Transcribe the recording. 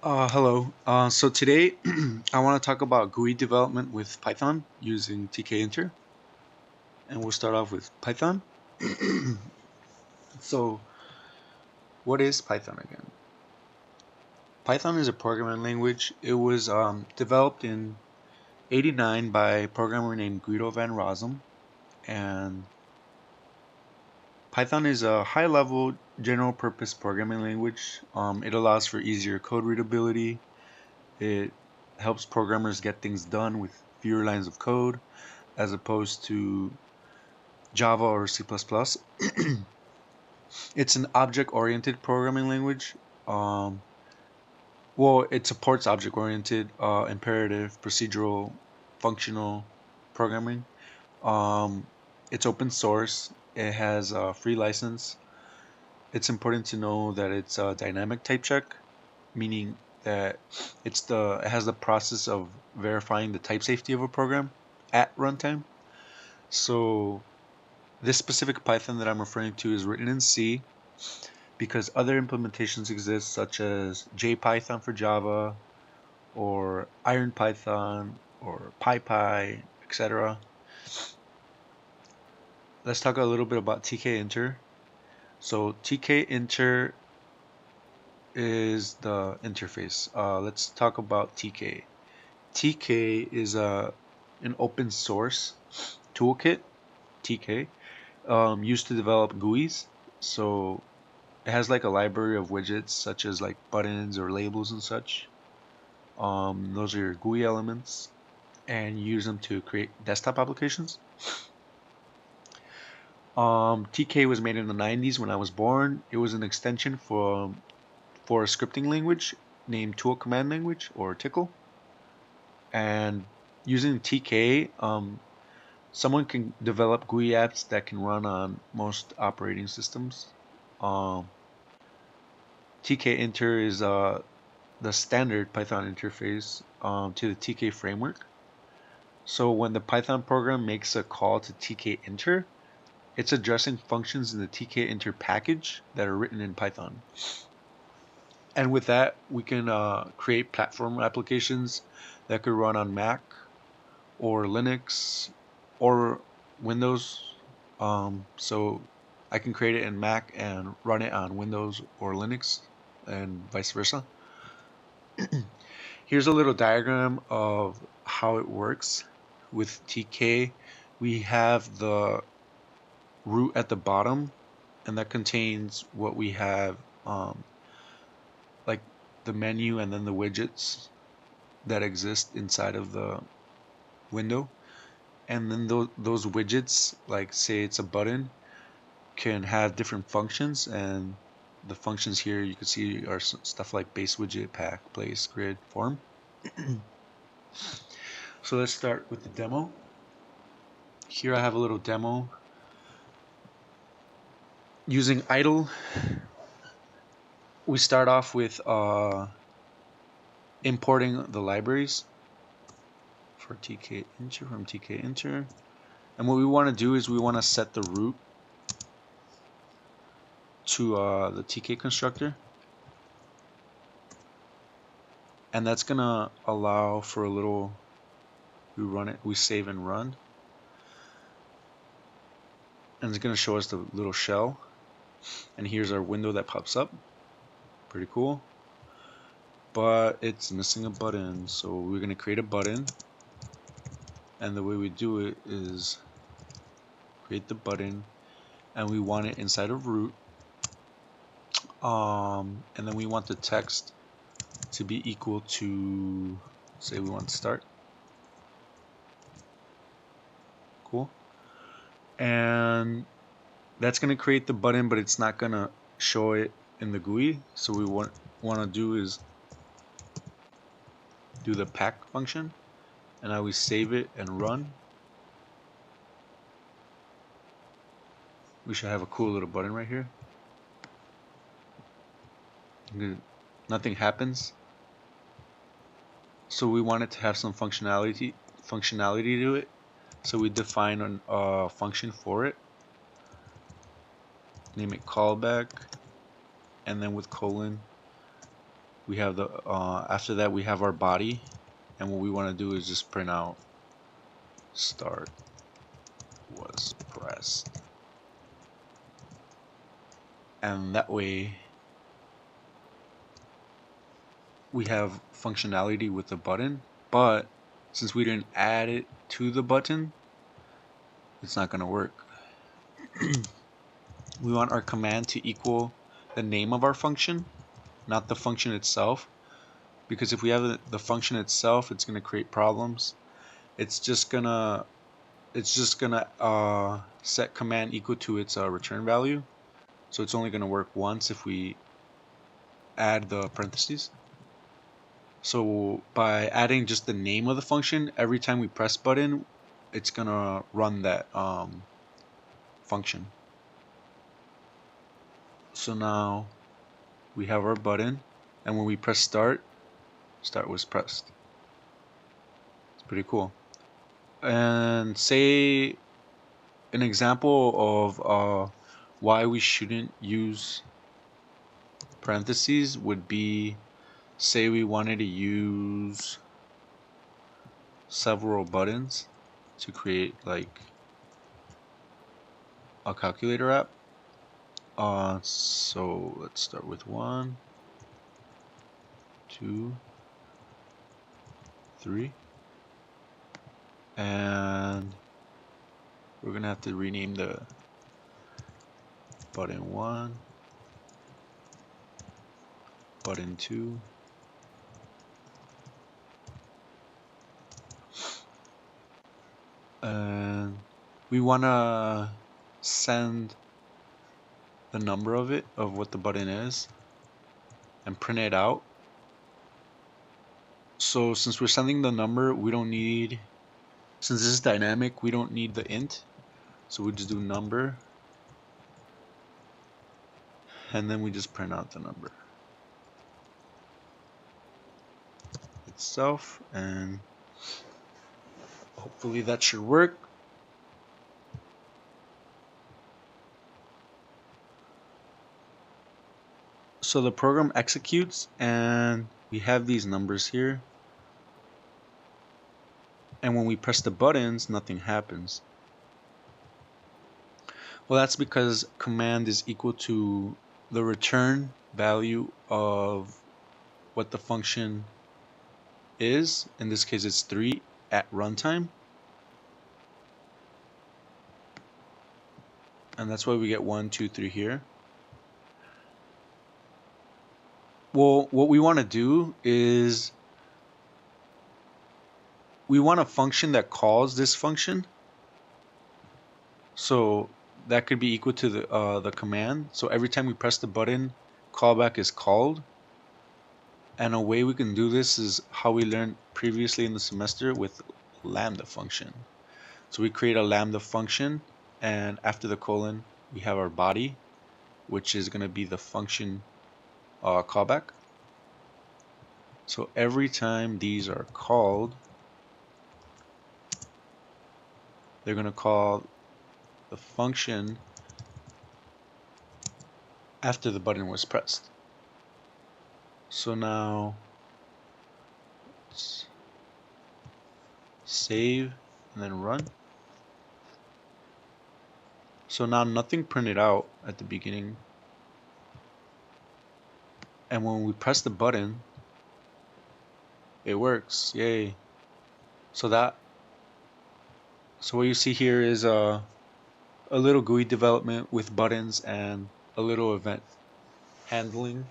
Hello. So today I want to talk about GUI development with Python using tkinter, and we'll start off with Python. So, what is Python again? Python is a programming language. It was developed in '89 by a programmer named Guido van Rossum, and Python is a high-level general-purpose programming language. It allows for easier code readability. It helps programmers get things done with fewer lines of code as opposed to Java or C++. It's an object-oriented programming language. Um, it supports object-oriented, imperative, procedural, functional programming. Um, it's open source. It has a free license. It's important to know that it's a dynamic type check, meaning that it has the process of verifying the type safety of a program at runtime. So this specific Python that I'm referring to is written in C because other implementations exist, such as JPython for Java, or IronPython, or PyPy, etc. Let's talk a little bit about tkinter. So tkinter is the interface. Let's talk about TK. TK is an open source toolkit, TK, used to develop GUIs. So it has like a library of widgets such as like buttons or labels and such. Those are your GUI elements, and you use them to create desktop applications. TK was made in the 90s when I was born. It was an extension for a scripting language named Tool Command Language, or TICL. And using TK, someone can develop GUI apps that can run on most operating systems. Um, tkinter is the standard Python interface to the TK framework. So when the Python program makes a call to tkinter, it's addressing functions in the tkinter package that are written in Python. And with that, we can create platform applications that could run on Mac or Linux or Windows. So I can create it in Mac and run it on Windows or Linux and vice versa. Here's a little diagram of how it works with TK. We have the root at the bottom, and that contains what we have, like the menu and then the widgets that exist inside of the window. And then those widgets, like say it's a button, can have different functions. And the functions here you can see are stuff like base widget, pack, place, grid, form. So let's start with the demo. Here I have a little demo using idle. We start off with importing the libraries for tkinter from tkinter. And what we want to do is we want to set the root to the tk constructor. And that's going to allow for a little, we save and run. And it's going to show us the little shell. And here's our window that pops up. Pretty cool. But it's missing a button. So we're going to create a button. And the way we do it is create the button, and we want it inside of root. And then we want the text to be equal to, say we want start. Cool. And that's going to create the button, but it's not going to show it in the GUI. So we want to do is do the pack function, and now we save it and run. We should have a cool little button right here. Nothing happens. So we want it to have some functionality to it. So we define a function for it. Name it callback, and then with colon, we have the after that we have our body, and what we want to do is just print out start was pressed, and that way we have functionality with the button, but since we didn't add it to the button, it's not going to work. We want our command to equal the name of our function, not the function itself, because if we have the function itself, it's going to create problems. It's just gonna set command equal to its return value, so it's only going to work once if we add the parentheses. So by adding just the name of the function, every time we press button, it's gonna run that function. So now we have our button, and when we press start was pressed. It's pretty cool. And say an example of why we shouldn't use parentheses would be, say we wanted to use several buttons to create like a calculator app. So let's start with 1, 2, 3, and we're gonna have to rename the button 1, button 2, and we wanna send the number of what the button is and print it out. So since we're sending the number, we don't need, since this is dynamic, we don't need the int, so we just do number, and then we just print out the number itself, and hopefully that should work. So the program executes, and we have these numbers here, and when we press the buttons, nothing happens. Well, that's because command is equal to the return value of what the function is. In this case, it's 3 at runtime, and that's why we get 1, 2, 3 here. Well, what we want to do is we want a function that calls this function, so that could be equal to the command. So every time we press the button, callback is called. And a way we can do this is how we learned previously in the semester with lambda function. So we create a lambda function, and after the colon we have our body, which is going to be the function callback. So every time these are called, they're going to call the function after the button was pressed. So now let's save and then run. So now nothing printed out at the beginning, and when we press the button, it works. Yay. So what you see here is a little GUI development with buttons and a little event handling.